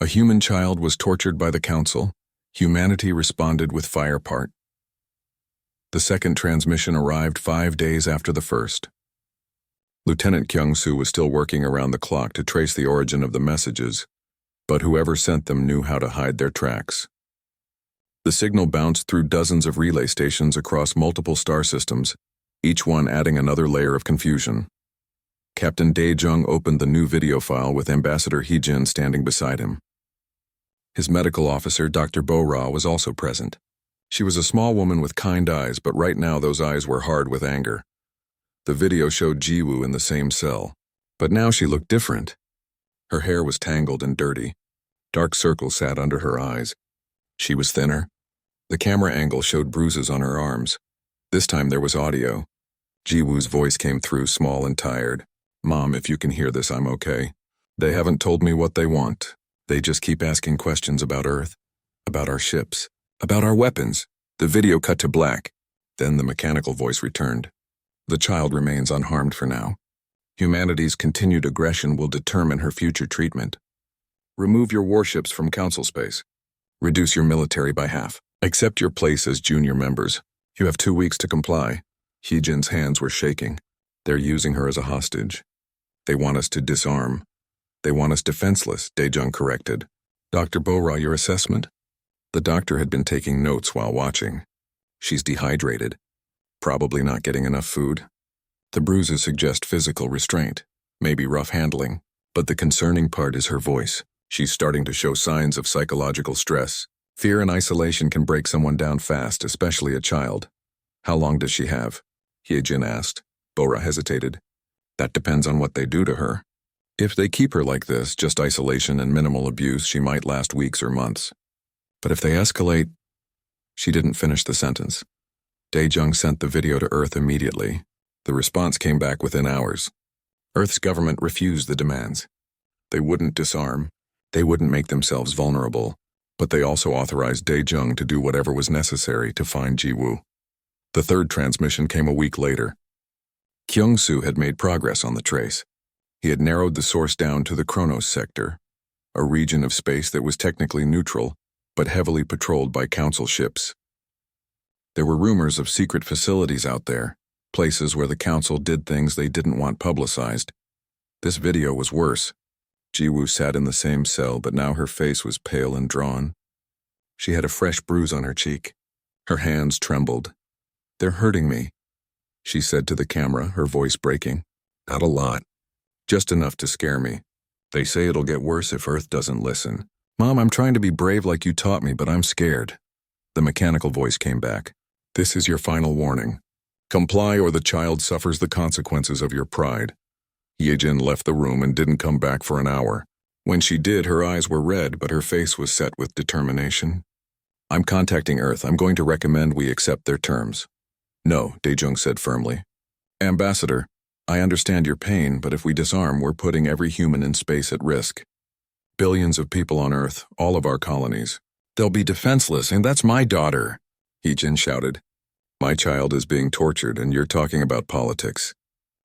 A human child was tortured by the council. Humanity responded with fire part. The second transmission arrived 5 days after the first. Lieutenant Kyung-soo was still working around the clock to trace the origin of the messages, but whoever sent them knew how to hide their tracks. The signal bounced through dozens of relay stations across multiple star systems, each one adding another layer of confusion. Captain Dae-jung opened the new video file with Ambassador Hee-jin standing beside him. His medical officer, Dr. Bo-ra, was also present. She was a small woman with kind eyes, but right now those eyes were hard with anger. The video showed Ji-woo in the same cell, but now she looked different. Her hair was tangled and dirty. Dark circles sat under her eyes. She was thinner. The camera angle showed bruises on her arms. This time there was audio. Ji-woo's voice came through, small and tired. "Mom, if you can hear this, I'm okay. They haven't told me what they want. They just keep asking questions about Earth, about our ships, about our weapons." The video cut to black. Then the mechanical voice returned. "The child remains unharmed for now. Humanity's continued aggression will determine her future treatment. Remove your warships from Council space. Reduce your military by half. Accept your place as junior members. You have 2 weeks to comply." Hee-jin's hands were shaking. "They're using her as a hostage. They want us to disarm. They want us defenseless," Dae-jung corrected. "Dr. Bo-ra, your assessment?" The doctor had been taking notes while watching. "She's dehydrated. Probably not getting enough food. The bruises suggest physical restraint, maybe rough handling, but the concerning part is her voice. She's starting to show signs of psychological stress. Fear and isolation can break someone down fast, especially a child." "How long does she have?" Hee-jin asked. Bo-ra hesitated. "That depends on what they do to her. If they keep her like this, just isolation and minimal abuse, she might last weeks or months. But if they escalate..." She didn't finish the sentence. Dae-jung sent the video to Earth immediately. The response came back within hours. Earth's government refused the demands. They wouldn't disarm. They wouldn't make themselves vulnerable. But they also authorized Dae-jung to do whatever was necessary to find Ji-woo. The third transmission came a week later. Kyung-soo had made progress on the trace. He had narrowed the source down to the Kronos sector, a region of space that was technically neutral, but heavily patrolled by Council ships. There were rumors of secret facilities out there, places where the Council did things they didn't want publicized. This video was worse. Ji-woo sat in the same cell, but now her face was pale and drawn. She had a fresh bruise on her cheek. Her hands trembled. "They're hurting me," she said to the camera, her voice breaking. "Not a lot. Just enough to scare me. They say it'll get worse if Earth doesn't listen. Mom, I'm trying to be brave like you taught me, but I'm scared." The mechanical voice came back. "This is your final warning. Comply or the child suffers the consequences of your pride." Hee-jin left the room and didn't come back for an hour. When she did, her eyes were red, but her face was set with determination. "I'm contacting Earth. I'm going to recommend we accept their terms." "No," Dae-jung said firmly. "Ambassador, I understand your pain, but if we disarm, we're putting every human in space at risk. Billions of people on Earth, all of our colonies. They'll be defenseless, and that's my daughter," Hee-jin shouted. "My child is being tortured, and you're talking about politics."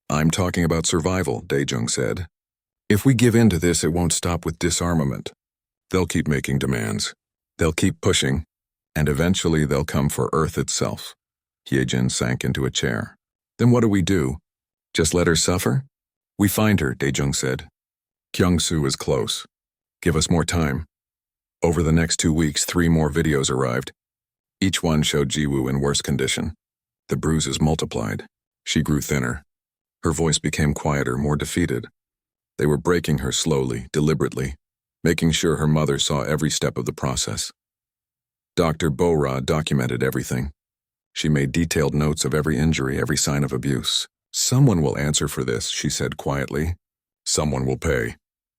"I'm talking about survival," Dae-jung said. "If we give in to this, it won't stop with disarmament. They'll keep making demands. They'll keep pushing, and eventually they'll come for Earth itself." Hee-jin sank into a chair. "Then what do we do? Just let her suffer?" "We find her," Dae-jung said. "Kyung-soo is close. Give us more time." Over the next 2 weeks, 3 more videos arrived. Each one showed Ji-woo in worse condition. The bruises multiplied. She grew thinner. Her voice became quieter, more defeated. They were breaking her slowly, deliberately, making sure her mother saw every step of the process. Dr. Bo-ra documented everything. She made detailed notes of every injury, every sign of abuse. "Someone will answer for this," she said quietly. "Someone will pay."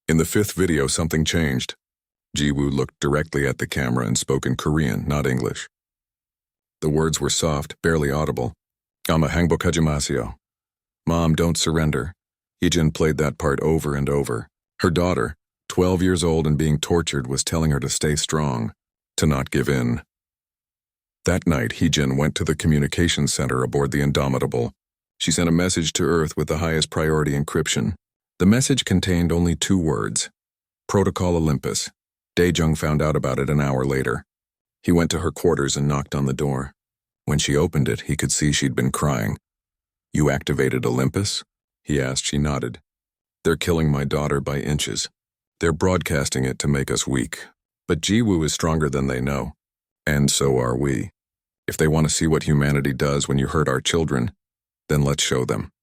In the 5th video, something changed. Ji-woo looked directly at the camera and spoke in Korean, not English. The words were soft, barely audible. "Ama 행복하지마세요. Mom, don't surrender." Hee-jin played that part over and over. Her daughter, 12 years old and being tortured, was telling her to stay strong, to not give in. That night, Hee-jin went to the communications center aboard the Indomitable. She sent a message to Earth with the highest priority encryption. The message contained only 2 words: Protocol Olympus. Daejung found out about it an hour later. He went to her quarters and knocked on the door. When she opened it, he could see she'd been crying. "You activated Olympus?" he asked. She nodded. "They're killing my daughter by inches. They're broadcasting it to make us weak. But Jiwoo is stronger than they know. And so are we. If they want to see what humanity does when you hurt our children, then let's show them."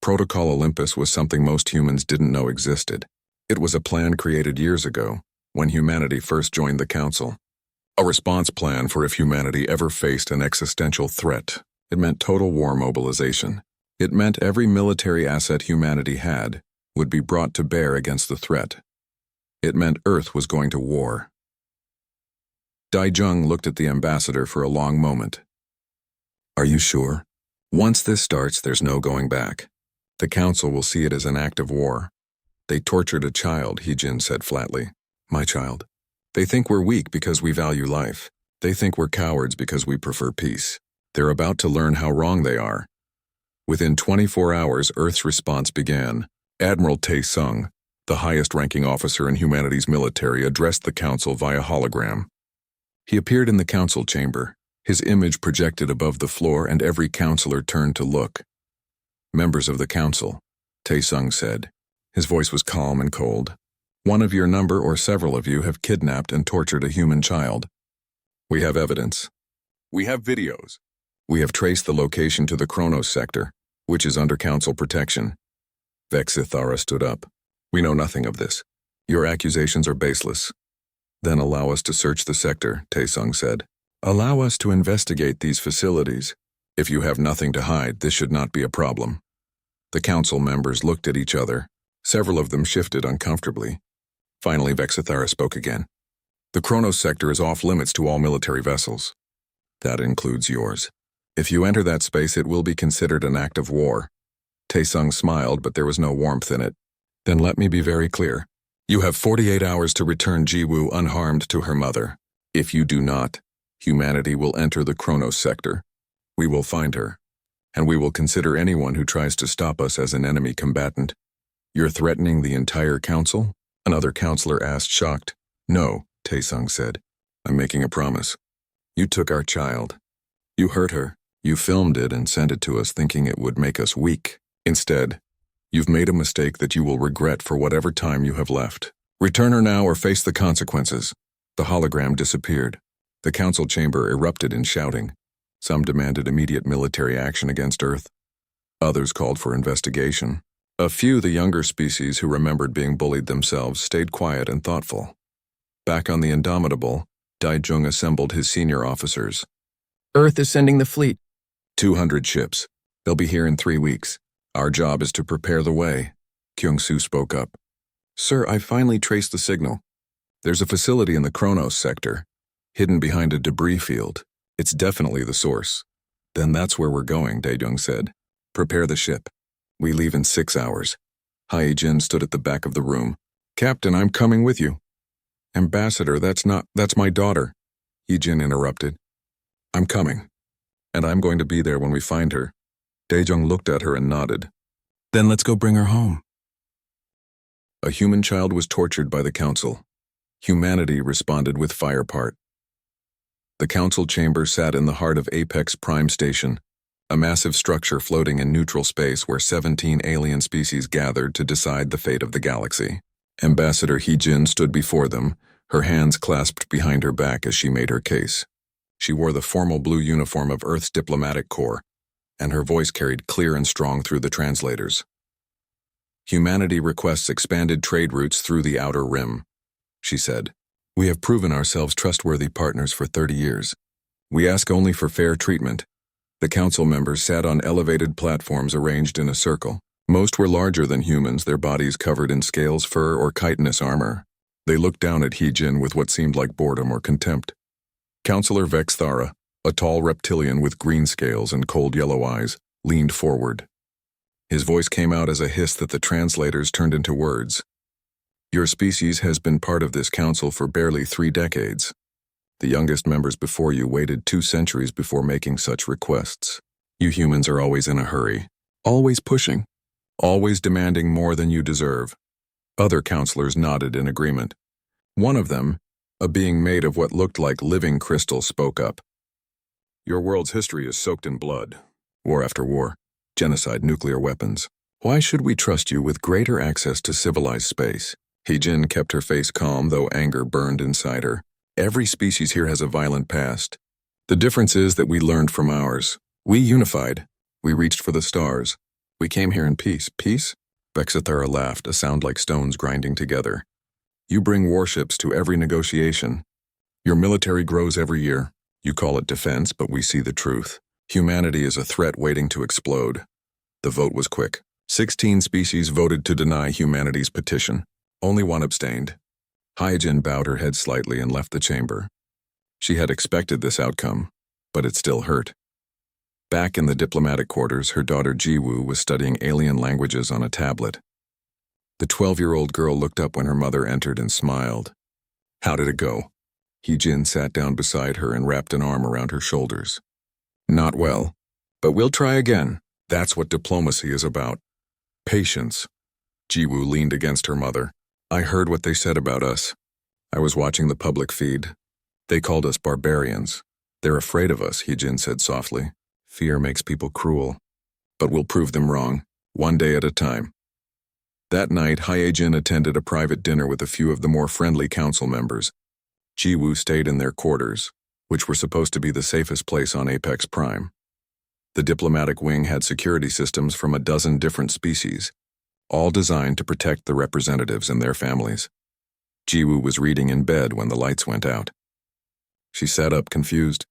Protocol Olympus was something most humans didn't know existed. It was a plan created years ago, when humanity first joined the Council. A response plan for if humanity ever faced an existential threat. It meant total war mobilization. It meant every military asset humanity had would be brought to bear against the threat. It meant Earth was going to war. Daejung looked at the ambassador for a long moment. "Are you sure? Once this starts, there's no going back. The Council will see it as an act of war." "They tortured a child," Heejin said flatly. "My child. They think we're weak because we value life. They think we're cowards because we prefer peace. They're about to learn how wrong they are." Within 24 hours, Earth's response began. Admiral Tae-sung, the highest-ranking officer in humanity's military, addressed the Council via hologram. He appeared in the Council chamber, his image projected above the floor, and every counselor turned to look. "Members of the Council," Tae-sung said. His voice was calm and cold. "One of your number or several of you have kidnapped and tortured a human child. We have evidence. We have videos. We have traced the location to the Kronos sector, which is under Council protection." Vexithara stood up. "We know nothing of this. Your accusations are baseless." "Then allow us to search the sector," Tae-sung said. "Allow us to investigate these facilities. If you have nothing to hide, this should not be a problem." The Council members looked at each other. Several of them shifted uncomfortably. Finally, Vexithara spoke again. "The Kronos sector is off-limits to all military vessels. That includes yours. If you enter that space, it will be considered an act of war." Tae-sung smiled, but there was no warmth in it. "Then let me be very clear. You have 48 hours to return Jiwoo unharmed to her mother. If you do not, humanity will enter the Kronos sector. We will find her, and we will consider anyone who tries to stop us as an enemy combatant." "You're threatening the entire Council?" another counselor asked, shocked. "No," Tae-sung said. "I'm making a promise. You took our child. You hurt her. You filmed it and sent it to us thinking it would make us weak. Instead, you've made a mistake that you will regret for whatever time you have left. Return her now or face the consequences." The hologram disappeared. The Council chamber erupted in shouting. Some demanded immediate military action against Earth. Others called for investigation. A few, the younger species who remembered being bullied themselves, stayed quiet and thoughtful. Back on the Indomitable, Daejung assembled his senior officers. "Earth is sending the fleet." 200 ships. They'll be here in 3 weeks. Our job is to prepare the way." Kyung-soo spoke up. "Sir, I finally traced the signal. There's a facility in the Kronos sector, hidden behind a debris field. It's definitely the source." "Then that's where we're going," Daejung said. "Prepare the ship. We leave in 6 hours." Hae-jin stood at the back of the room. "Captain, I'm coming with you." "Ambassador, that's my daughter," Hee-jin interrupted. "I'm coming, and I'm going to be there when we find her." Daejung looked at her and nodded. "Then let's go bring her home." A human child was tortured by the Council. Humanity responded with fire part. The Council chamber sat in the heart of Apex Prime Station, a massive structure floating in neutral space where 17 alien species gathered to decide the fate of the galaxy. Ambassador Hee-jin stood before them, her hands clasped behind her back as she made her case. She wore the formal blue uniform of Earth's diplomatic corps, and her voice carried clear and strong through the translators. "Humanity requests expanded trade routes through the Outer Rim," she said. "We have proven ourselves trustworthy partners for 30 years. We ask only for fair treatment." The Council members sat on elevated platforms arranged in a circle. Most were larger than humans, their bodies covered in scales, fur, or chitinous armor. They looked down at Hee-jin with what seemed like boredom or contempt. Councillor Vexthara, a tall reptilian with green scales and cold yellow eyes, leaned forward. His voice came out as a hiss that the translators turned into words. "Your species has been part of this council for barely 3 decades. The youngest members before you waited 2 centuries before making such requests. You humans are always in a hurry, always pushing, always demanding more than you deserve." Other counselors nodded in agreement. One of them, a being made of what looked like living crystal, spoke up. Your world's history is soaked in blood. War after war. Genocide, nuclear weapons. Why should we trust you with greater access to civilized space? Hee-Jin kept her face calm, though anger burned inside her. Every species here has a violent past. The difference is that we learned from ours. We unified. We reached for the stars. We came here in peace. Peace? Bexathera laughed, a sound like stones grinding together. You bring warships to every negotiation. Your military grows every year. You call it defense, but we see the truth. Humanity is a threat waiting to explode. The vote was quick. 16 species voted to deny humanity's petition. Only one abstained. Hee-Jin bowed her head slightly and left the chamber. She had expected this outcome, but it still hurt. Back in the diplomatic quarters, her daughter Ji-woo was studying alien languages on a tablet. The 12-year-old girl looked up when her mother entered and smiled. How did it go? Hee-Jin sat down beside her and wrapped an arm around her shoulders. Not well, but we'll try again. That's what diplomacy is about. Patience. Ji-woo leaned against her mother. I heard what they said about us. I was watching the public feed. They called us barbarians. They're afraid of us, Hee-Jin said softly. Fear makes people cruel. But we'll prove them wrong, one day at a time. That night, Hee-Jin attended a private dinner with a few of the more friendly council members. Ji-woo stayed in their quarters, which were supposed to be the safest place on Apex Prime. The diplomatic wing had security systems from a dozen different species, all designed to protect the representatives and their families. Ji-woo was reading in bed when the lights went out. She sat up confused.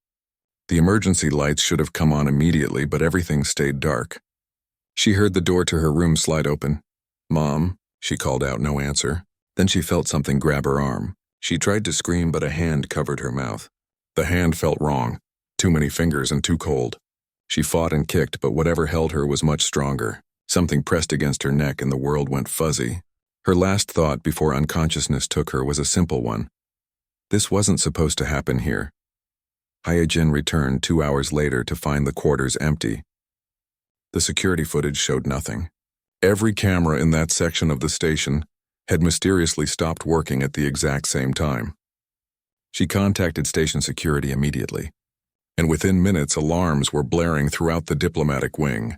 The emergency lights should have come on immediately, but everything stayed dark. She heard the door to her room slide open. Mom, she called out, no answer. Then she felt something grab her arm. She tried to scream, but a hand covered her mouth. The hand felt wrong. Too many fingers and too cold. She fought and kicked, but whatever held her was much stronger. Something pressed against her neck and the world went fuzzy. Her last thought before unconsciousness took her was a simple one. This wasn't supposed to happen here. Hee-Jin returned 2 hours later to find the quarters empty. The security footage showed nothing. Every camera in that section of the station had mysteriously stopped working at the exact same time. She contacted station security immediately, and within minutes alarms were blaring throughout the diplomatic wing.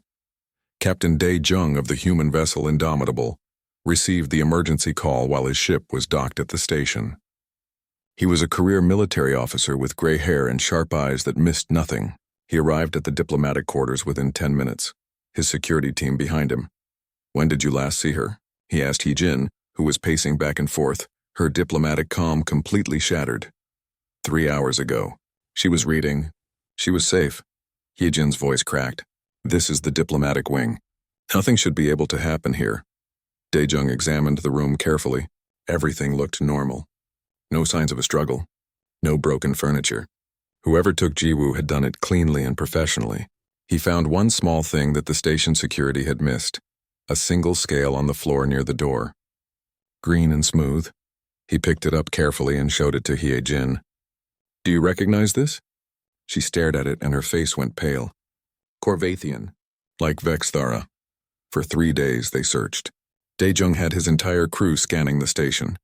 Captain Dae-jung of the human vessel Indomitable received the emergency call while his ship was docked at the station. He was a career military officer with gray hair and sharp eyes that missed nothing. He arrived at the diplomatic quarters within 10 minutes, his security team behind him. When did you last see her? He asked Hee-Jin, who was pacing back and forth, her diplomatic calm completely shattered. 3 hours ago. She was reading. She was safe. Hee-Jin's voice cracked. This is the diplomatic wing. Nothing should be able to happen here. Dae-jung examined the room carefully. Everything looked normal. No signs of a struggle. No broken furniture. Whoever took Ji-woo had done it cleanly and professionally. He found one small thing that the station security had missed. A single scale on the floor near the door. Green and smooth. He picked it up carefully and showed it to Hee-Jin. Do you recognize this? She stared at it and her face went pale. Corvathian, like Vexthara. For 3 days they searched. Dae-jung had his entire crew scanning the station.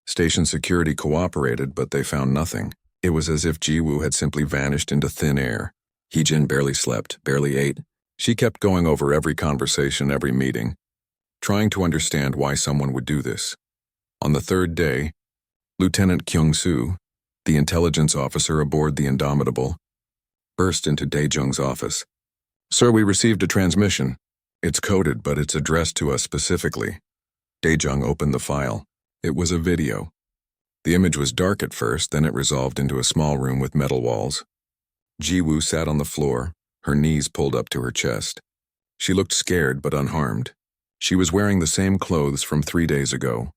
Station security cooperated, but they found nothing. It was as if Ji-woo had simply vanished into thin air. Hee-Jin barely slept, barely ate. She kept going over every conversation, every meeting, trying to understand why someone would do this. On the 3rd day, Lieutenant Kyung-soo, the intelligence officer aboard the Indomitable, burst into Dae-jung's office. Sir, we received a transmission. It's coded, but it's addressed to us specifically. Dae-jung opened the file. It was a video. The image was dark at first, then it resolved into a small room with metal walls. Ji-woo sat on the floor, her knees pulled up to her chest. She looked scared but unharmed. She was wearing the same clothes from 3 days ago.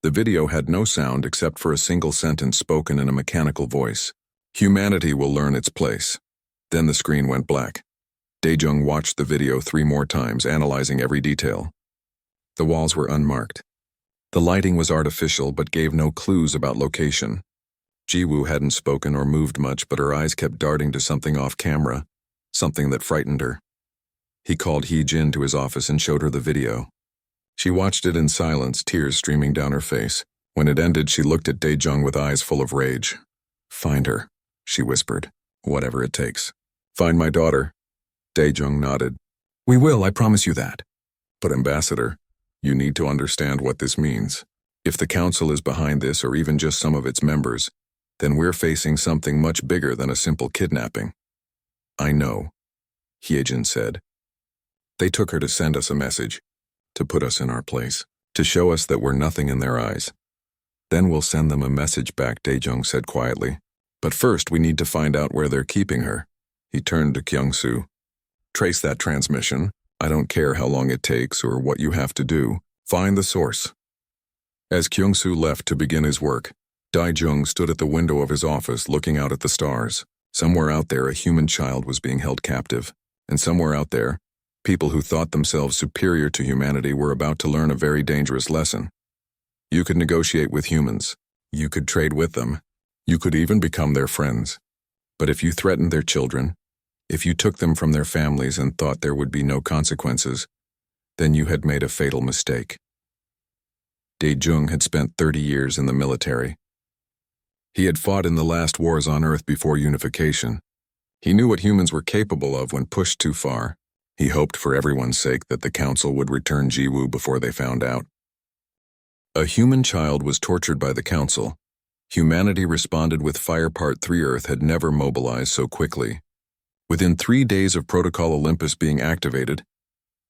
The video had no sound except for a single sentence spoken in a mechanical voice. Humanity will learn its place. Then the screen went black. Dae-jung watched the video 3 more times, analyzing every detail. The walls were unmarked. The lighting was artificial but gave no clues about location. Ji-woo hadn't spoken or moved much, but her eyes kept darting to something off camera, something that frightened her. He called Hee-Jin to his office and showed her the video. She watched it in silence, tears streaming down her face. When it ended, she looked at Dae-jung with eyes full of rage. "Find her," she whispered. "Whatever it takes." "Find my daughter." Dae-jung nodded. "We will, I promise you that." "But Ambassador, you need to understand what this means. If the Council is behind this, or even just some of its members, then we're facing something much bigger than a simple kidnapping." "I know," Hyejin said. "They took her to send us a message, to put us in our place, to show us that we're nothing in their eyes. Then we'll send them a message back," Dae-jung said quietly. "But first we need to find out where they're keeping her." He turned to Kyung-soo. "Trace that transmission. I don't care how long it takes or what you have to do. Find the source." As Kyung-soo left to begin his work, Dae-jung stood at the window of his office looking out at the stars. Somewhere out there a human child was being held captive, and somewhere out there, people who thought themselves superior to humanity were about to learn a very dangerous lesson. You could negotiate with humans. You could trade with them. You could even become their friends. But if you threatened their children, if you took them from their families and thought there would be no consequences, then you had made a fatal mistake. Dae-jung had spent 30 years in the military. He had fought in the last wars on Earth before unification. He knew what humans were capable of when pushed too far. He hoped for everyone's sake that the Council would return Jiwoo before they found out. A human child was tortured by the Council. Humanity responded with Fire Part 3. Earth had never mobilized so quickly. Within 3 days of Protocol Olympus being activated,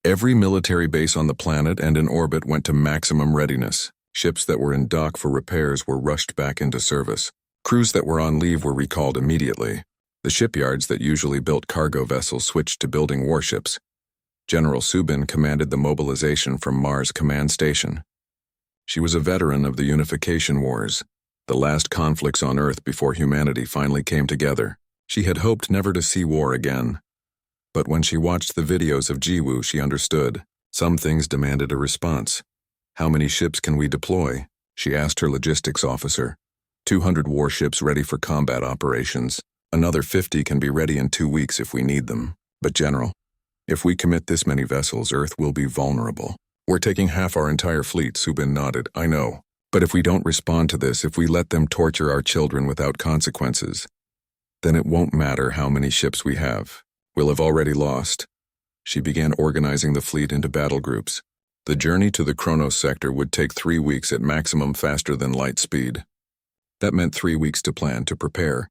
every military base on the planet and in orbit went to maximum readiness. Ships that were in dock for repairs were rushed back into service. Crews that were on leave were recalled immediately. The shipyards that usually built cargo vessels switched to building warships. General Subin commanded the mobilization from Mars Command Station. She was a veteran of the Unification Wars, the last conflicts on Earth before humanity finally came together. She had hoped never to see war again. But when she watched the videos of Jiwoo, she understood. Some things demanded a response. "How many ships can we deploy?" she asked her logistics officer. 200 warships ready for combat operations. Another 50 can be ready in 2 weeks if we need them. But General, if we commit this many vessels, Earth will be vulnerable. We're taking half our entire fleet, Subin nodded. I know. But if we don't respond to this, if we let them torture our children without consequences, then it won't matter how many ships we have. We'll have already lost. She began organizing the fleet into battle groups. The journey to the Kronos sector would take 3 weeks at maximum, faster than light speed. That meant 3 weeks to plan, to prepare,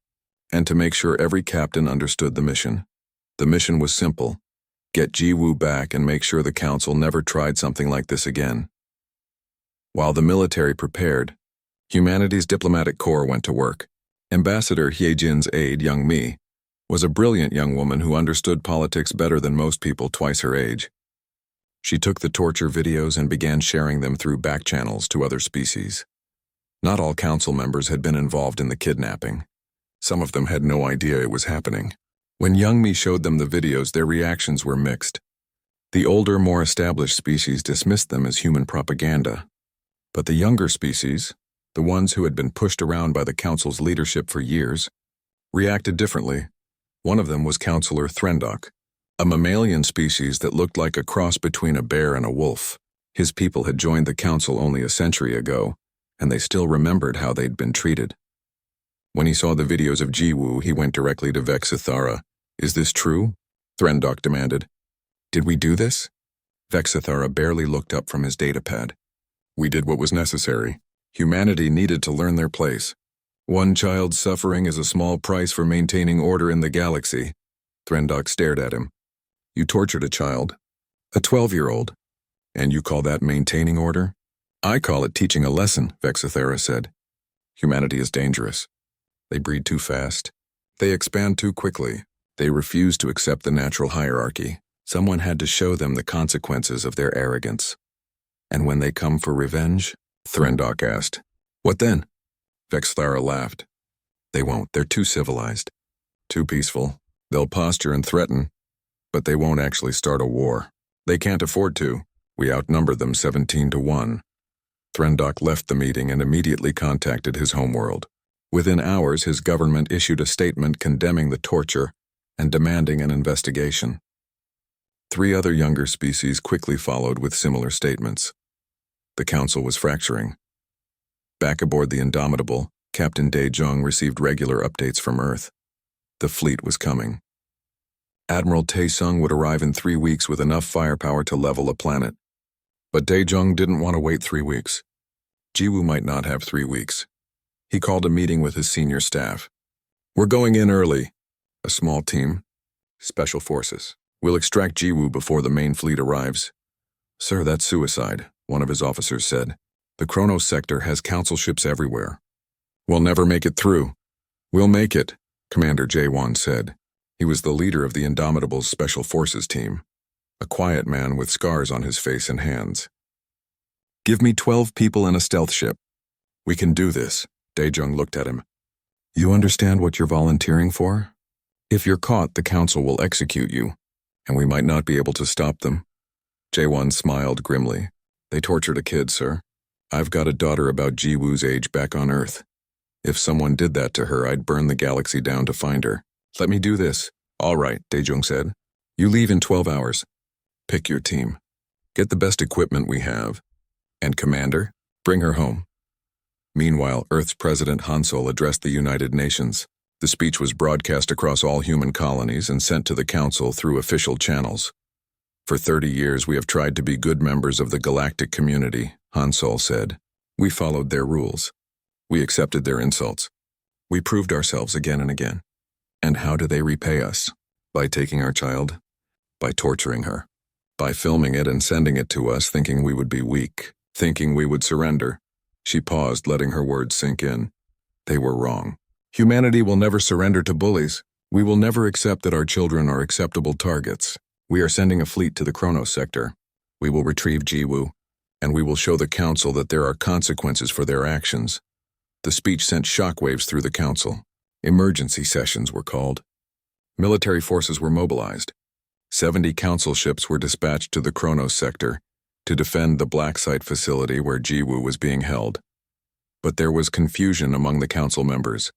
and to make sure every captain understood the mission. The mission was simple: get Jiwoo back and make sure the Council never tried something like this again. While the military prepared, humanity's diplomatic corps went to work. Ambassador Hyejin's aide, Young Mi, was a brilliant young woman who understood politics better than most people twice her age. She took the torture videos and began sharing them through back channels to other species. Not all Council members had been involved in the kidnapping. Some of them had no idea it was happening. When Young Mi showed them the videos, their reactions were mixed. The older, more established species dismissed them as human propaganda. But the younger species, the ones who had been pushed around by the Council's leadership for years, reacted differently. One of them was Councillor Threndok, a mammalian species that looked like a cross between a bear and a wolf. His people had joined the Council only a century ago, and they still remembered how they'd been treated. When he saw the videos of Jiwoo, he went directly to Vexithara. "Is this true?" Threndok demanded. "Did we do this?" Vexithara barely looked up from his datapad. "We did what was necessary. Humanity needed to learn their place. One child's suffering is a small price for maintaining order in the galaxy." Threndok stared at him. "You tortured a child, a 12-year-old, and you call that maintaining order?" "I call it teaching a lesson," Vexithara said. "Humanity is dangerous. They breed too fast. They expand too quickly. They refuse to accept the natural hierarchy. Someone had to show them the consequences of their arrogance. And when they come for revenge?" Threndok asked. "What then?" Vexithara laughed. "They won't. They're too civilized. Too peaceful. They'll posture and threaten, but they won't actually start a war. They can't afford to. We outnumber them 17-1. Threndok left the meeting and immediately contacted his homeworld. Within hours, his government issued a statement condemning the torture and demanding an investigation. 3 other younger species quickly followed with similar statements. The Council was fracturing. Back aboard the Indomitable, Captain Dae-jung received regular updates from Earth. The fleet was coming. Admiral Tae-sung would arrive in 3 weeks with enough firepower to level a planet. But Dae-jung didn't want to wait 3 weeks. Jiwoo might not have 3 weeks. He called a meeting with his senior staff. "We're going in early. A small team. Special forces. We'll extract Jiwoo before the main fleet arrives." "Sir, that's suicide," one of his officers said. "The Kronos sector has council ships everywhere. We'll never make it through." "We'll make it," Commander Jae-won said. He was the leader of the Indomitable's Special Forces team, a quiet man with scars on his face and hands. "Give me 12 people in a stealth ship." "We can do this," Dae-jung looked at him. "You understand what you're volunteering for? If you're caught, the council will execute you, and we might not be able to stop them." Jae-won smiled grimly. "They tortured a kid, sir. I've got a daughter about Jiwoo's age back on Earth. If someone did that to her, I'd burn the galaxy down to find her. Let me do this." "All right," Dae-jung said. "You leave in 12 hours. Pick your team. Get the best equipment we have. And Commander, bring her home." Meanwhile, Earth's President Hansol addressed the United Nations. The speech was broadcast across all human colonies and sent to the Council through official channels. "For 30 years we have tried to be good members of the galactic community," Hansol said. "We followed their rules. We accepted their insults. We proved ourselves again and again. And how do they repay us? By taking our child? By torturing her. By filming it and sending it to us thinking we would be weak, thinking we would surrender." She paused, letting her words sink in. "They were wrong. Humanity will never surrender to bullies. We will never accept that our children are acceptable targets. We are sending a fleet to the Kronos sector. We will retrieve Jiwoo, and we will show the Council that there are consequences for their actions." The speech sent shockwaves through the Council. Emergency sessions were called. Military forces were mobilized. 70 Council ships were dispatched to the Kronos sector to defend the Black Site facility where Jiwoo was being held. But there was confusion among the Council members.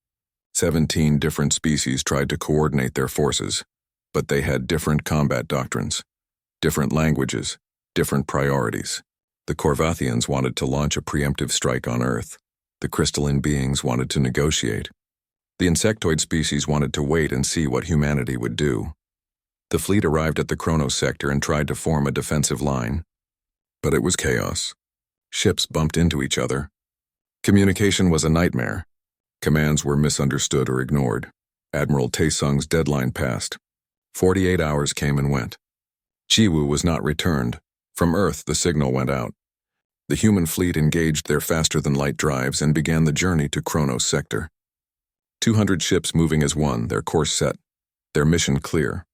17 different species tried to coordinate their forces, but they had different combat doctrines, different languages, different priorities. The Korvathians wanted to launch a preemptive strike on Earth. The crystalline beings wanted to negotiate. The insectoid species wanted to wait and see what humanity would do. The fleet arrived at the Kronos sector and tried to form a defensive line. But it was chaos. Ships bumped into each other. Communication was a nightmare. Commands were misunderstood or ignored. Admiral Tae-sung's deadline passed. 48 hours came and went. Jiwoo was not returned. From Earth, the signal went out. The human fleet engaged their faster-than-light drives and began the journey to Kronos sector. 200 ships moving as one, their course set, their mission clear.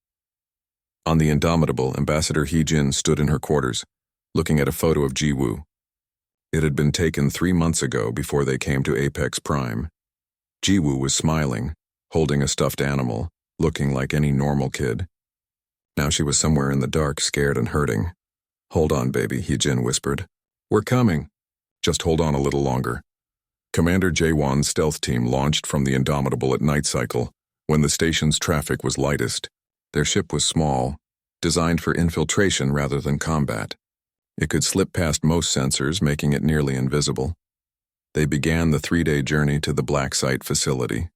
On the Indomitable, Ambassador Hee-jin stood in her quarters, looking at a photo of Jiwoo. It had been taken 3 months ago before they came to Apex Prime. Jiwoo was smiling, holding a stuffed animal, looking like any normal kid. Now she was somewhere in the dark, scared and hurting. "Hold on, baby," Hee-jin whispered. "We're coming. Just hold on a little longer." Commander Jae-won's stealth team launched from the Indomitable at night cycle, when the station's traffic was lightest. Their ship was small, designed for infiltration rather than combat. It could slip past most sensors, making it nearly invisible. They began the 3-day journey to the Black Site facility.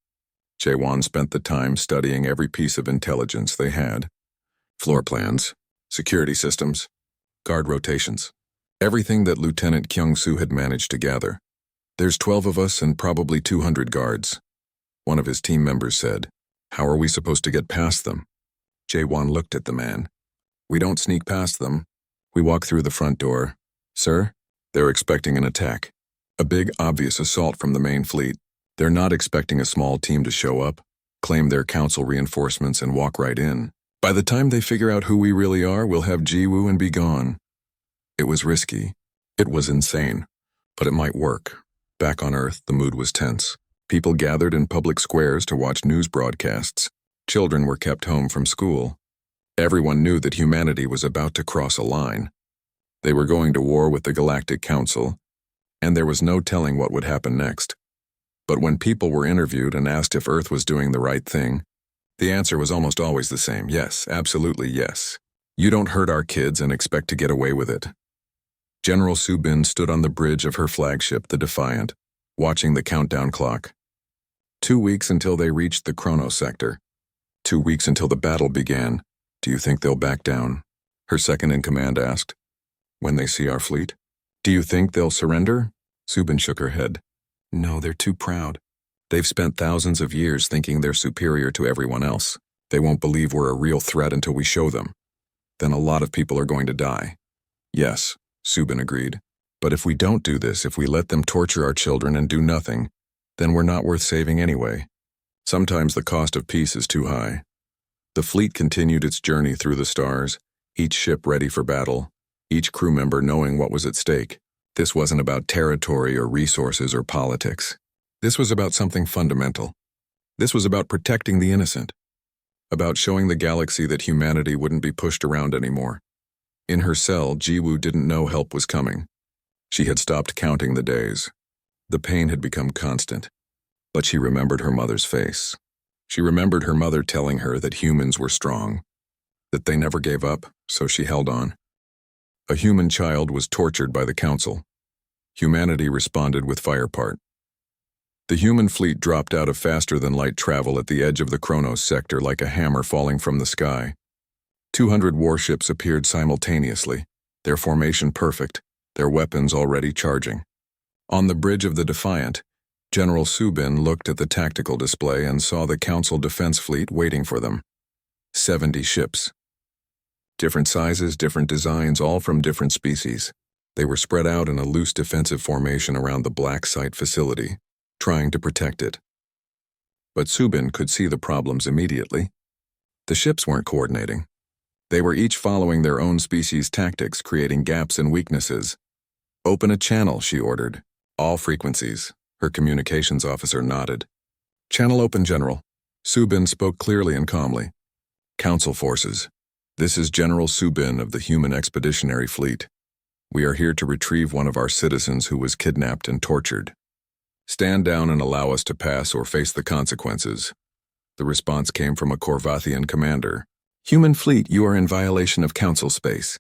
Jae-won spent the time studying every piece of intelligence they had. Floor plans, security systems, guard rotations. Everything that Lieutenant Kyung-soo had managed to gather. "There's 12 of us and probably 200 guards," one of his team members said. "How are we supposed to get past them?" Jae-won looked at the man. "We don't sneak past them. We walk through the front door." "Sir?" "They're expecting an attack. A big, obvious assault from the main fleet. They're not expecting a small team to show up, claim their council reinforcements and walk right in. By the time they figure out who we really are, we'll have Jiwoo and be gone." It was risky. It was insane. But it might work. Back on Earth, the mood was tense. People gathered in public squares to watch news broadcasts. Children were kept home from school. Everyone knew that humanity was about to cross a line. They were going to war with the Galactic Council, and there was no telling what would happen next. But when people were interviewed and asked if Earth was doing the right thing, the answer was almost always the same: yes, absolutely yes. You don't hurt our kids and expect to get away with it. General Subin stood on the bridge of her flagship, the Defiant. watching the countdown clock. 2 weeks until they reached the Chronos sector. 2 weeks until the battle began. Do you think they'll back down? Her second-in-command asked. When they see our fleet? Do you think they'll surrender? Subin shook her head. No, they're too proud. They've spent thousands of years thinking they're superior to everyone else. They won't believe we're a real threat until we show them. Then a lot of people are going to die. Yes, Subin agreed. But if we don't do this, if we let them torture our children and do nothing, then we're not worth saving anyway. Sometimes the cost of peace is too high. The fleet continued its journey through the stars, each ship ready for battle, each crew member knowing what was at stake. This wasn't about territory or resources or politics. This was about something fundamental. This was about protecting the innocent. About showing the galaxy that humanity wouldn't be pushed around anymore. In her cell, Jiwoo didn't know help was coming. She had stopped counting the days. The pain had become constant. But she remembered her mother's face. She remembered her mother telling her that humans were strong, that they never gave up, so she held on. A human child was tortured by the Council. Humanity responded with firepart. The human fleet dropped out of faster-than-light travel at the edge of the Chronos sector like a hammer falling from the sky. 200 warships appeared simultaneously, their formation perfect, their weapons already charging. On the bridge of the Defiant, General Subin looked at the tactical display and saw the Council defense fleet waiting for them. 70 ships. Different sizes, different designs, all from different species. They were spread out in a loose defensive formation around the Black Site facility, trying to protect it. But Subin could see the problems immediately. The ships weren't coordinating. They were each following their own species' tactics, creating gaps and weaknesses. Open a channel, she ordered. All frequencies. Her communications officer nodded. Channel open, General. Subin spoke clearly and calmly. Council forces. This is General Subin of the Human Expeditionary Fleet. We are here to retrieve one of our citizens who was kidnapped and tortured. Stand down and allow us to pass or face the consequences. The response came from a Corvathian commander. Human fleet, you are in violation of Council space.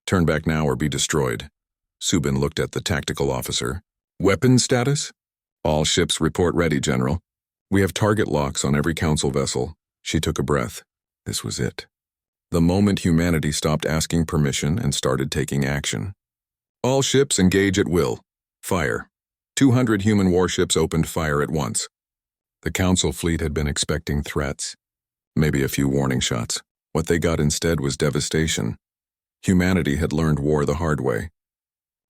Turn back now or be destroyed. Subin looked at the tactical officer. Weapon status? All ships report ready, General. We have target locks on every Council vessel. She took a breath. This was it. The moment humanity stopped asking permission and started taking action. All ships engage at will. Fire. 200 human warships opened fire at once. The Council fleet had been expecting threats. Maybe a few warning shots. What they got instead was devastation. Humanity had learned war the hard way.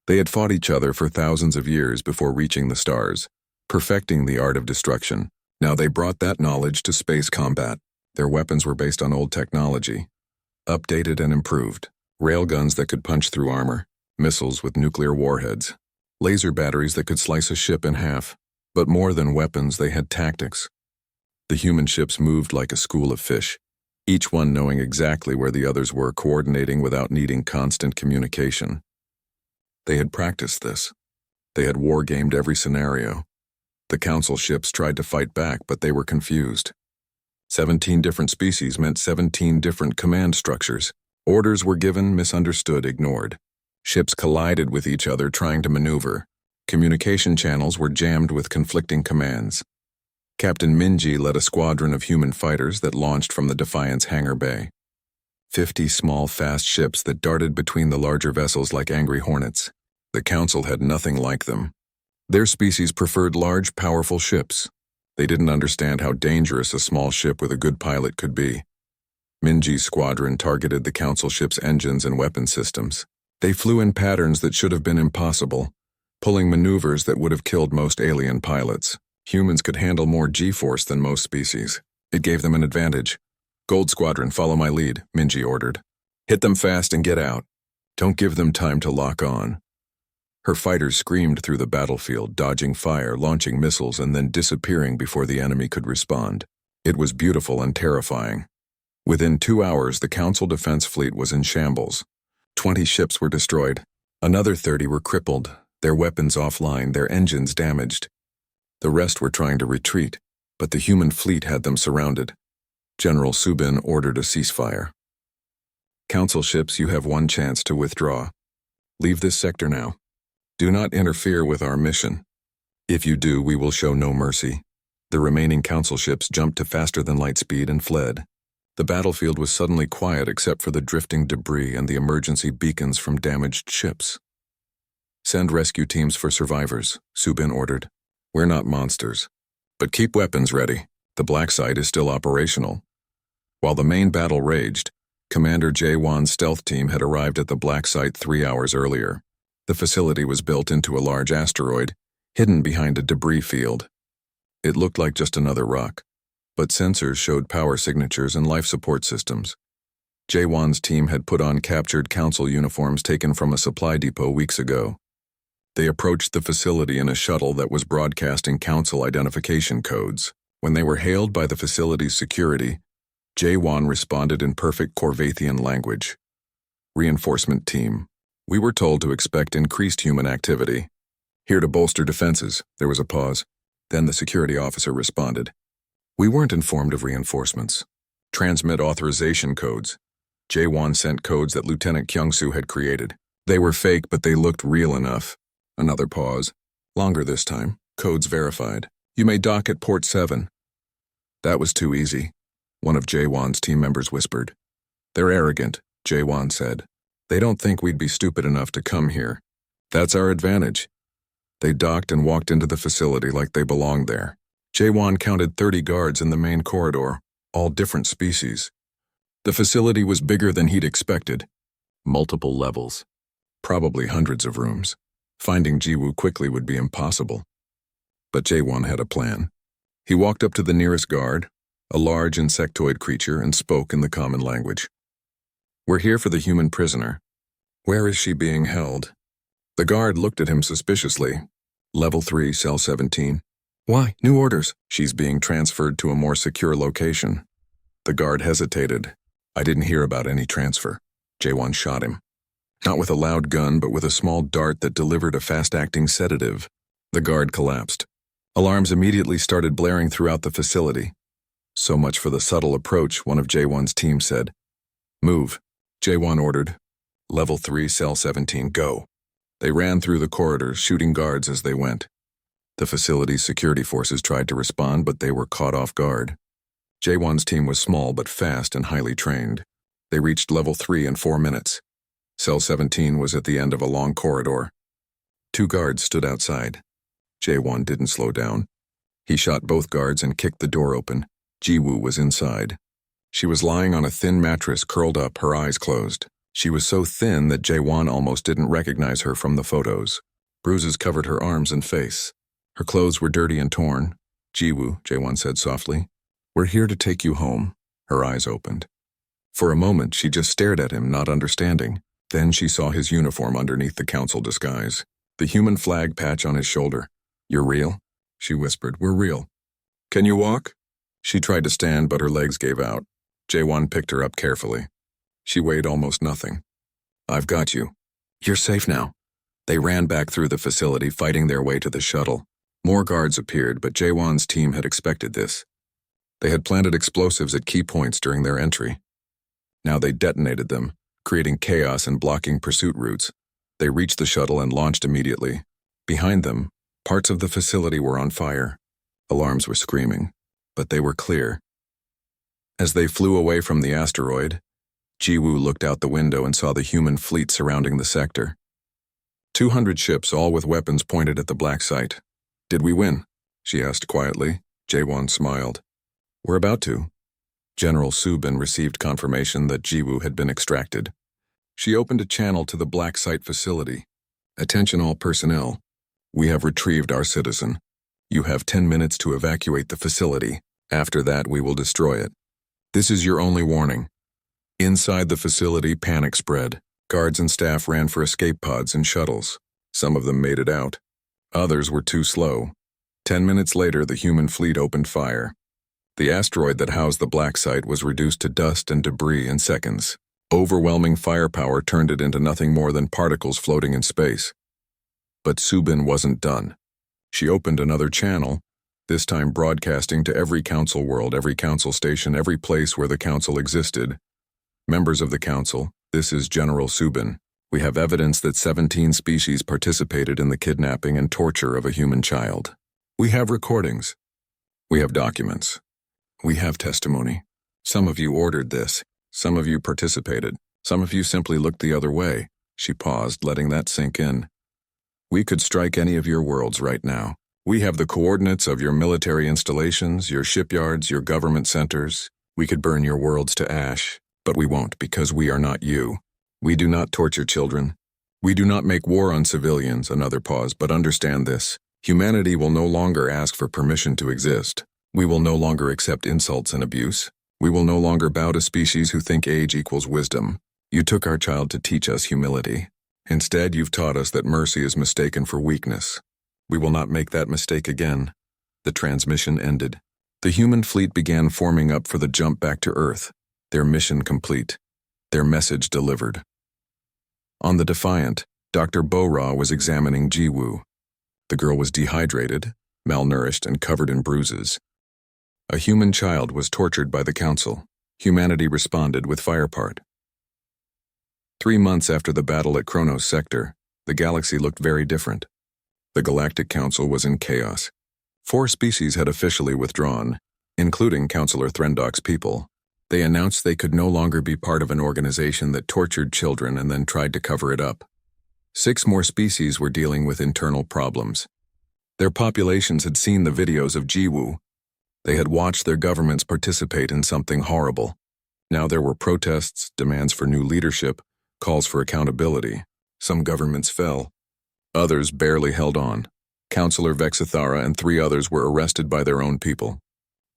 They had fought each other for thousands of years before reaching the stars, perfecting the art of destruction. Now they brought that knowledge to space combat. Their weapons were based on old technology, updated and improved. Railguns that could punch through armor, missiles with nuclear warheads, laser batteries that could slice a ship in half. But more than weapons, they had tactics. The human ships moved like a school of fish, each one knowing exactly where the others were, coordinating without needing constant communication. They had practiced this. They had war-gamed every scenario. The Council ships tried to fight back, but they were confused. 17 different species meant 17 different command structures. Orders were given, misunderstood, ignored. Ships collided with each other trying to maneuver. Communication channels were jammed with conflicting commands. Captain Minji led a squadron of human fighters that launched from the Defiant's hangar bay. 50 small, fast ships that darted between the larger vessels like angry hornets. The Council had nothing like them. Their species preferred large, powerful ships. They didn't understand how dangerous a small ship with a good pilot could be. Minji's squadron targeted the Council ship's engines and weapon systems. They flew in patterns that should have been impossible, pulling maneuvers that would have killed most alien pilots. Humans could handle more G-force than most species. It gave them an advantage. Gold Squadron, follow my lead, Minji ordered. Hit them fast and get out. Don't give them time to lock on. Her fighters screamed through the battlefield, dodging fire, launching missiles, and then disappearing before the enemy could respond. It was beautiful and terrifying. Within 2 hours, the Council defense fleet was in shambles. 20 ships were destroyed. Another 30 were crippled, their weapons offline, their engines damaged. The rest were trying to retreat, but the human fleet had them surrounded. General Subin ordered a ceasefire. Council ships, you have one chance to withdraw. Leave this sector now. Do not interfere with our mission. If you do, we will show no mercy. The remaining council ships jumped to faster than light speed and fled. The battlefield was suddenly quiet except for the drifting debris and the emergency beacons from damaged ships. Send rescue teams for survivors, Subin ordered. We're not monsters. But keep weapons ready. The black site is still operational. While the main battle raged, Commander J1's stealth team had arrived at the black site 3 hours earlier. The facility was built into a large asteroid, hidden behind a debris field. It looked like just another rock, but sensors showed power signatures and life support systems. J1's team had put on captured council uniforms taken from a supply depot weeks ago. They approached the facility in a shuttle that was broadcasting council identification codes. When they were hailed by the facility's security, J1 responded in perfect Corvathian language. Reinforcement team. We were told to expect increased human activity. Here to bolster defenses. There was a pause. Then the security officer responded. We weren't informed of reinforcements. Transmit authorization codes. J1 sent codes that Lieutenant Kyungsu had created. They were fake, but they looked real enough. Another pause. Longer this time. Codes verified. You may dock at port 7. That was too easy. One of J1's team members whispered. They're arrogant, J1 said. They don't think we'd be stupid enough to come here. That's our advantage. They docked and walked into the facility like they belonged there. J1 counted 30 guards in the main corridor, all different species. The facility was bigger than he'd expected. Multiple levels. Probably hundreds of rooms. Finding Jiwoo quickly would be impossible. But J1 had a plan. He walked up to the nearest guard, a large insectoid creature, and spoke in the common language. We're here for the human prisoner. Where is she being held? The guard looked at him suspiciously. Level 3, cell 17. Why? New orders. She's being transferred to a more secure location. The guard hesitated. I didn't hear about any transfer. J1 shot him. Not with a loud gun, but with a small dart that delivered a fast-acting sedative. The guard collapsed. Alarms immediately started blaring throughout the facility. So much for the subtle approach, one of J1's team said. Move, J1 ordered. Level 3, cell 17, go. They ran through the corridors, shooting guards as they went. The facility's security forces tried to respond, but they were caught off guard. J1's team was small but fast and highly trained. They reached level 3 in 4 minutes. Cell 17 was at the end of a long corridor. 2 guards stood outside. J1 didn't slow down. He shot both guards and kicked the door open. Jiwoo was inside. She was lying on a thin mattress, curled up, her eyes closed. She was so thin that J1 almost didn't recognize her from the photos. Bruises covered her arms and face. Her clothes were dirty and torn. Jiwoo, J1 said softly, we're here to take you home. Her eyes opened. For a moment, she just stared at him, not understanding. Then she saw his uniform underneath the council disguise. The human flag patch on his shoulder. You're real? She whispered. We're real. Can you walk? She tried to stand, but her legs gave out. J1 picked her up carefully. She weighed almost nothing. I've got you. You're safe now. They ran back through the facility, fighting their way to the shuttle. More guards appeared, but J1's team had expected this. They had planted explosives at key points during their entry. Now they detonated them, creating chaos and blocking pursuit routes. They reached the shuttle and launched immediately. Behind them, parts of the facility were on fire. Alarms were screaming, but they were clear. As they flew away from the asteroid, Jiwoo looked out the window and saw the human fleet surrounding the sector. 200 ships, all with weapons pointed at the black site. Did we win? She asked quietly. J1 smiled. We're about to. General Subin received confirmation that Jiwoo had been extracted. She opened a channel to the black site facility. Attention all personnel. We have retrieved our citizen. You have 10 minutes to evacuate the facility. After that, we will destroy it. This is your only warning. Inside the facility, panic spread. Guards and staff ran for escape pods and shuttles. Some of them made it out. Others were too slow. 10 minutes later, the human fleet opened fire. The asteroid that housed the black site was reduced to dust and debris in seconds. Overwhelming firepower turned it into nothing more than particles floating in space. But Subin wasn't done. She opened another channel, this time broadcasting to every council world, every council station, every place where the council existed. Members of the council, this is General Subin. We have evidence that 17 species participated in the kidnapping and torture of a human child. We have recordings. We have documents. We have testimony. Some of you ordered this. Some of you participated. Some of you simply looked the other way. She paused, letting that sink in. We could strike any of your worlds right now. We have the coordinates of your military installations, your shipyards, your government centers. We could burn your worlds to ash, but we won't because we are not you. We do not torture children. We do not make war on civilians, another pause, but understand this. Humanity will no longer ask for permission to exist. We will no longer accept insults and abuse. We will no longer bow to species who think age equals wisdom. You took our child to teach us humility. Instead, you've taught us that mercy is mistaken for weakness. We will not make that mistake again. The transmission ended. The human fleet began forming up for the jump back to Earth. Their mission complete. Their message delivered. On the Defiant, Dr. Bo-Ra was examining Ji-Woo. The girl was dehydrated, malnourished, and covered in bruises. A human child was tortured by the Council. Humanity responded with firepart. 3 months after the battle at Kronos Sector, the galaxy looked very different. The Galactic Council was in chaos. 4 species had officially withdrawn, including Councillor Threndok's people. They announced they could no longer be part of an organization that tortured children and then tried to cover it up. 6 more species were dealing with internal problems. Their populations had seen the videos of Ji-Woo. They had watched their governments participate in something horrible. Now there were protests, demands for new leadership, calls for accountability. Some governments fell. Others barely held on. Councillor Vexithara and 3 others were arrested by their own people.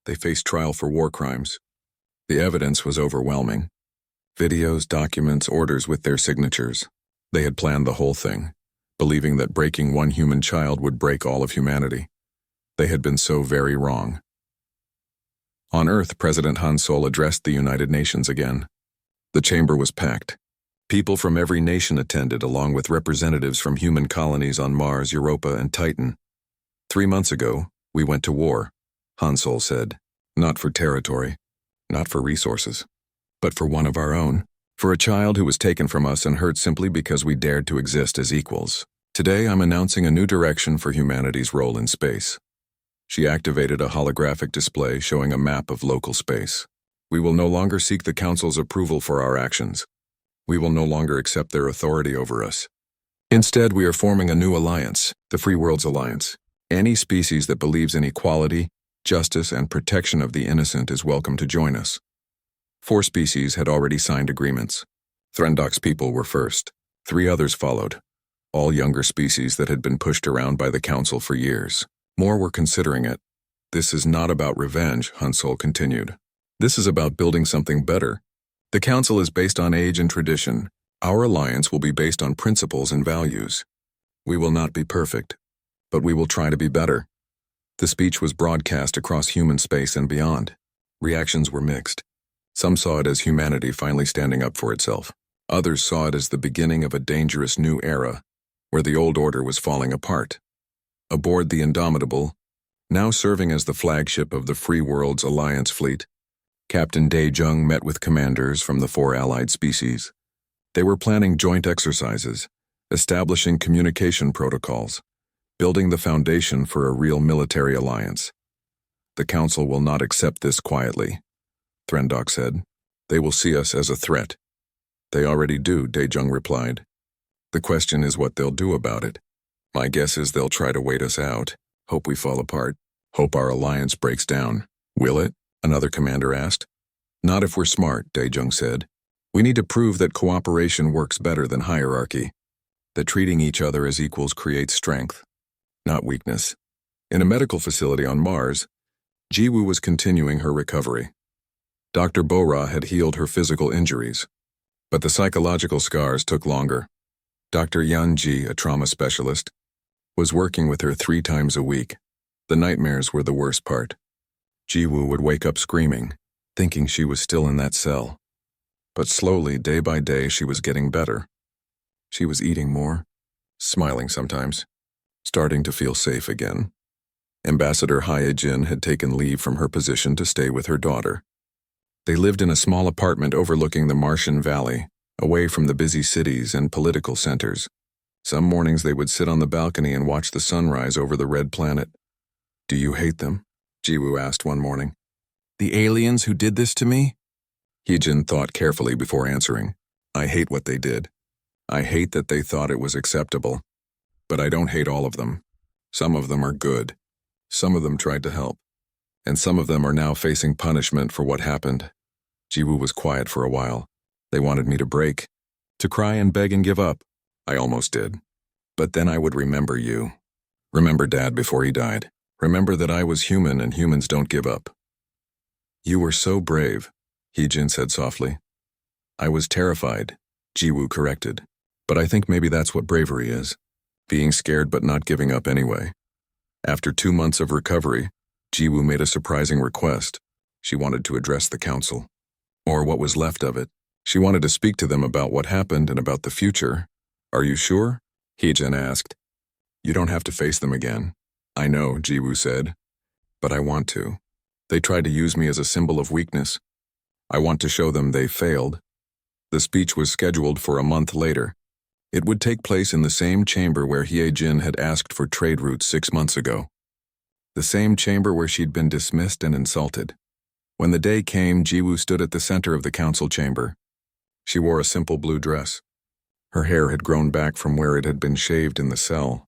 They faced trial for war crimes. The evidence was overwhelming. Videos, documents, orders with their signatures. They had planned the whole thing, believing that breaking one human child would break all of humanity. They had been so very wrong. On Earth, President Han Sol addressed the United Nations again. The chamber was packed. People from every nation attended, along with representatives from human colonies on Mars, Europa, and Titan. 3 months ago, we went to war, Han Sol said. Not for territory, not for resources, but for one of our own. For a child who was taken from us and hurt simply because we dared to exist as equals. Today, I'm announcing a new direction for humanity's role in space. She activated a holographic display showing a map of local space. We will no longer seek the Council's approval for our actions. We will no longer accept their authority over us. Instead, we are forming a new alliance, the Free Worlds Alliance. Any species that believes in equality, justice, and protection of the innocent is welcome to join us. 4 species had already signed agreements. Threndok's people were first. 3 others followed, all younger species that had been pushed around by the Council for years. More were considering it. This is not about revenge, Han Sol continued. This is about building something better. The Council is based on age and tradition. Our alliance will be based on principles and values. We will not be perfect, but we will try to be better. The speech was broadcast across human space and beyond. Reactions were mixed. Some saw it as humanity finally standing up for itself. Others saw it as the beginning of a dangerous new era, where the old order was falling apart. Aboard the Indomitable, now serving as the flagship of the Free Worlds Alliance fleet, Captain Dae-jung met with commanders from the 4 allied species. They were planning joint exercises, establishing communication protocols, building the foundation for a real military alliance. The Council will not accept this quietly, Threndok said. They will see us as a threat. They already do, Dae-jung replied. The question is what they'll do about it. My guess is they'll try to wait us out, hope we fall apart, hope our alliance breaks down. Will it? Another commander asked. Not if we're smart, Dae-jung said. We need to prove that cooperation works better than hierarchy, that treating each other as equals creates strength, not weakness. In a medical facility on Mars, Ji-Woo was continuing her recovery. Dr. Bo-Ra had healed her physical injuries, but the psychological scars took longer. Dr. Yan-ji, a trauma specialist, was working with her 3 times a week. The nightmares were the worst part. Ji-Woo would wake up screaming, thinking she was still in that cell. But slowly, day by day, she was getting better. She was eating more, smiling sometimes, starting to feel safe again. Ambassador Hye-jin had taken leave from her position to stay with her daughter. They lived in a small apartment overlooking the Martian Valley, away from the busy cities and political centers. Some mornings they would sit on the balcony and watch the sunrise over the red planet. "Do you hate them?" Jiwoo asked one morning. "The aliens who did this to me?" Heejin thought carefully before answering. "I hate what they did. I hate that they thought it was acceptable. But I don't hate all of them. Some of them are good. Some of them tried to help. And some of them are now facing punishment for what happened." Jiwoo was quiet for a while. "They wanted me to break, to cry and beg and give up. I almost did. But then I would remember you. Remember Dad before he died. Remember that I was human and humans don't give up." "You were so brave," Heejin said softly. "I was terrified," Jiwoo corrected. "But I think maybe that's what bravery is. Being scared but not giving up anyway." After 2 months of recovery, Jiwoo made a surprising request. She wanted to address the council. Or what was left of it. She wanted to speak to them about what happened and about the future. "Are you sure?" Heejin asked. "You don't have to face them again." "I know," Jiwoo said. "But I want to. They tried to use me as a symbol of weakness. I want to show them they failed." The speech was scheduled for a month later. It would take place in the same chamber where Hyejin had asked for trade routes 6 months ago. The same chamber where she'd been dismissed and insulted. When the day came, Jiwoo stood at the center of the council chamber. She wore a simple blue dress. Her hair had grown back from where it had been shaved in the cell.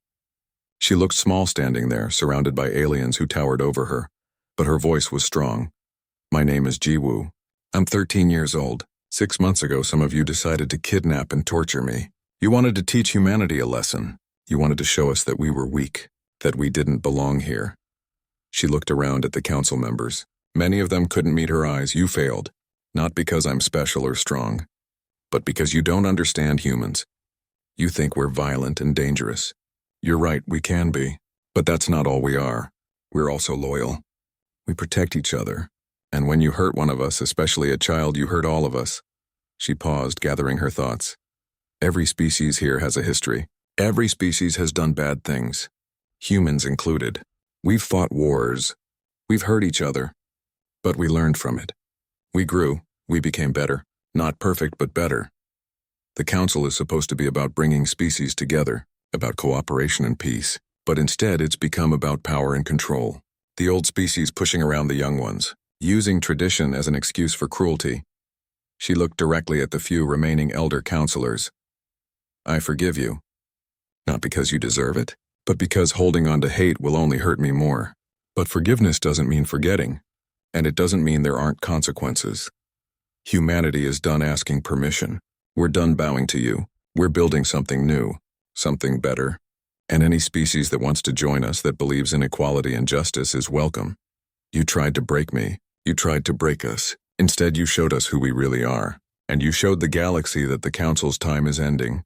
She looked small standing there, surrounded by aliens who towered over her, but her voice was strong. "My name is Jiwoo. I'm 13 years old. 6 months ago, some of you decided to kidnap and torture me. You wanted to teach humanity a lesson. You wanted to show us that we were weak, that we didn't belong here." She looked around at the council members. Many of them couldn't meet her eyes. "You failed. Not because I'm special or strong, but because you don't understand humans. You think we're violent and dangerous. You're right, we can be. But that's not all we are. We're also loyal. We protect each other. And when you hurt one of us, especially a child, you hurt all of us." She paused, gathering her thoughts. "Every species here has a history. Every species has done bad things. Humans included. We've fought wars. We've hurt each other. But we learned from it. We grew. We became better. Not perfect, but better. The council is supposed to be about bringing species together, about cooperation and peace. But instead, it's become about power and control. The old species pushing around the young ones, using tradition as an excuse for cruelty." She looked directly at the few remaining elder counselors. "I forgive you. Not because you deserve it, but because holding on to hate will only hurt me more. But forgiveness doesn't mean forgetting, and it doesn't mean there aren't consequences. Humanity is done asking permission. We're done bowing to you. We're building something new, something better. And any species that wants to join us, that believes in equality and justice, is welcome. You tried to break me. You tried to break us. Instead, you showed us who we really are. And you showed the galaxy that the council's time is ending."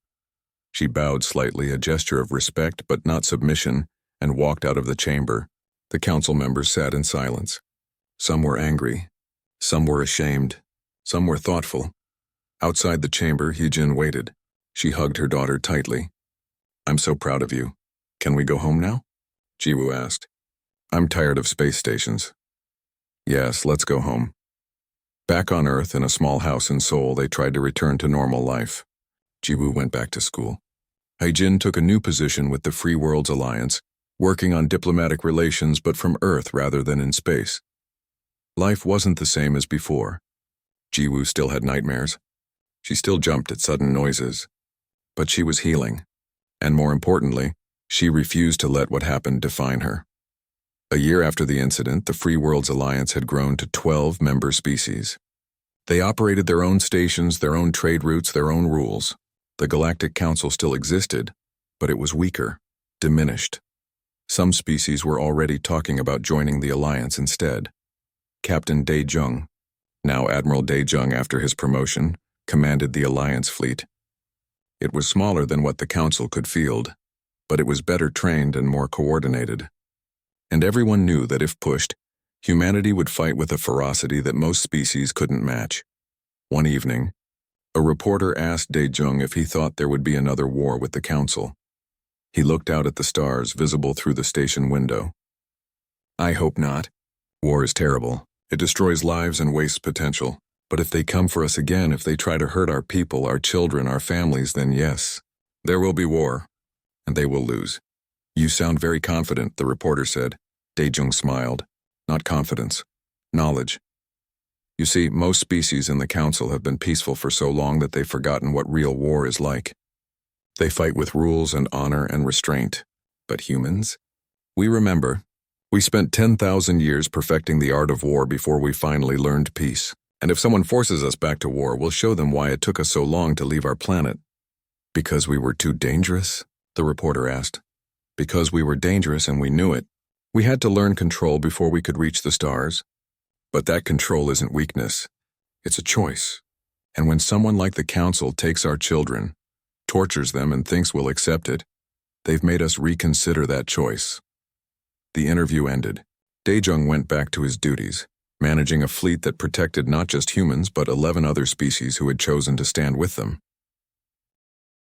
She bowed slightly, a gesture of respect but not submission, and walked out of the chamber. The council members sat in silence. Some were angry. Some were ashamed. Some were thoughtful. Outside the chamber, Heejin waited. She hugged her daughter tightly. "I'm so proud of you. Can we go home now?" Jiwoo asked. "I'm tired of space stations." "Yes, let's go home." Back on Earth, in a small house in Seoul, they tried to return to normal life. Jiwoo went back to school. Hyejin took a new position with the Free Worlds Alliance, working on diplomatic relations but from Earth rather than in space. Life wasn't the same as before. Jiwoo still had nightmares. She still jumped at sudden noises. But she was healing. And more importantly, she refused to let what happened define her. A year after the incident, the Free Worlds Alliance had grown to 12 member species. They operated their own stations, their own trade routes, their own rules. The Galactic Council still existed, but it was weaker, diminished. Some species were already talking about joining the Alliance instead. Captain Dae-jung, now Admiral Dae-jung after his promotion, commanded the Alliance fleet. It was smaller than what the Council could field, but it was better trained and more coordinated. And everyone knew that if pushed, humanity would fight with a ferocity that most species couldn't match. One evening, a reporter asked Dae-jung if he thought there would be another war with the Council. He looked out at the stars visible through the station window. "I hope not. War is terrible. It destroys lives and wastes potential. But if they come for us again, if they try to hurt our people, our children, our families, then yes, there will be war, and they will lose. You sound very confident, the reporter said. Daejung smiled. Not confidence. Knowledge. You see, most species in the council have been peaceful for so long that they've forgotten what real war is like. They fight with rules and honor and restraint. But humans? We remember. We spent 10,000 years perfecting the art of war before we finally learned peace. And if someone forces us back to war, we'll show them why it took us so long to leave our planet. Because we were too dangerous? The reporter asked. Because we were dangerous and we knew it. We had to learn control before we could reach the stars. But that control isn't weakness. It's a choice. And when someone like the Council takes our children, tortures them and thinks we'll accept it, they've made us reconsider that choice. The interview ended. Daejung went back to his duties, managing a fleet that protected not just humans but 11 other species who had chosen to stand with them.